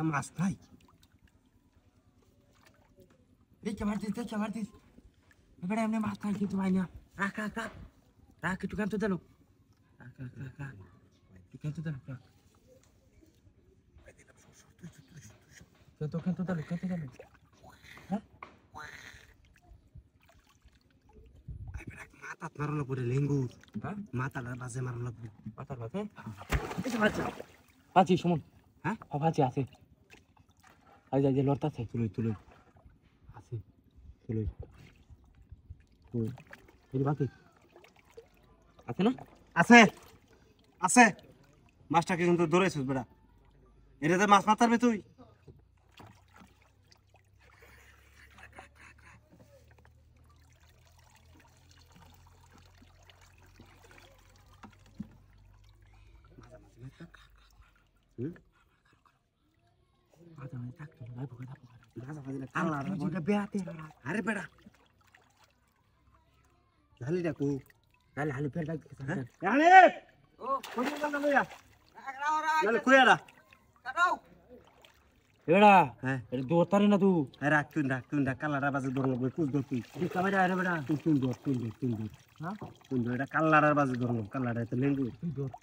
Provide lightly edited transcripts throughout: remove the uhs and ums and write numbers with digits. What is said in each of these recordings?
মাছ ভাই দেখে মারতিস এবারে এমনি মাছ খাই কিন্তু ভাই না রাখ একটু কেন তো দিল কেন তো দিল কেন তো দিল হ্যাঁ মাথাত মারলো পরে লেঙ্গুর হ্যাঁ মাথাটা বাজে মারলো লাগবে মাথার বাজে পাঁচি সুমন হ্যাঁ পাঁচি আছে আজ আজ লড়তাছে তুলই আছে তুলই বাকি আছে না আছে মাছটাকে কিন্তু ধরেছিস বেড়া এটাতে মাছ মারতারবে তুই আরে বেড়া হালি ডাকু হালি ফের ডাক এড়া হ্যাঁ এটা দৌড়তারি না তুই রাখ তুই ডাক কালারা বাজে দৌড় লাগবে কুছ দৌড় তুই কামাইরা আরে বেড়া তুই দৌড় হ্যাঁ তুই দৌড় এটা কালারার বাজে দৌড় কালারা তো লেঙ্গু তুই দৌড়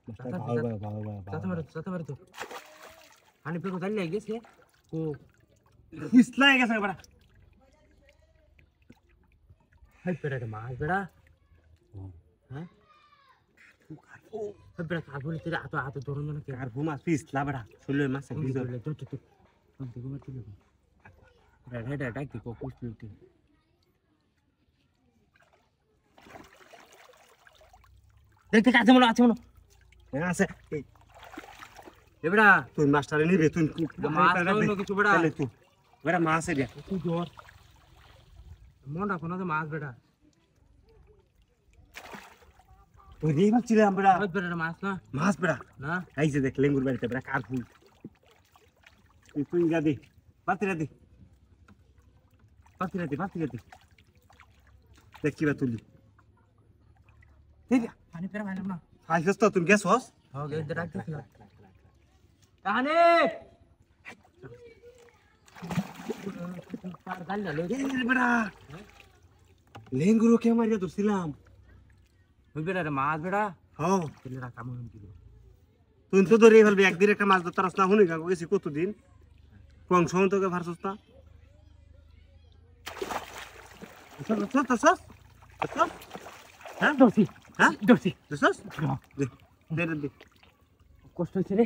ভালো তো পানি পেকো দাঁড়িয়ে লাগে গেছে ও পিছলা গেছে বেড়া হাই বেড়া মাছ বেড়া হ্যাঁ বেড়া কাবুল তেরা আতো ধরন না আর ঘুমা পিছলা বেড়া শুলে মাছ ধরলে তো ঘুমা তুলে বেড়া ডাক দি কুছ মিনিট দেখতে আছে মনে আছে এবড়া তুই মাস্টারে নিবে তুই মাছ হইলো কিছু বেড়া চলে তুই বেড়া মাছ এ দে তুই ধর মনটা কোন তো মাছ বেড়া তুই রে মাছ রে আমড়া ওই বেড়া মাছ বেড়া না এই যে দেখ লেঙ্গুর বাড়িতে বেড়া কার ফুল তুই গা দে পাতিরা দে দেখ কি বা তুলি ঠিক পানি পেরা ভাইলাম না ফাইছস তো তুমি গেছস হ্যাঁ গে ডাক দিছিস কানে পার গাল না বেড়া লেঙ্গুরো কে মারিয়া ধরছিলাম ওই বেড়া রে মাছ বেড়া হ্যাঁ তেলে রাখা মন দিল তুই তো ধরে ফেলবি একদিন একটা মাছ ধরতারস না হুনি গা গেছি কতদিন কোন সময় তোকে ভারছস না হ্যাঁ দোষী দে কষ্ট হচ্ছে রে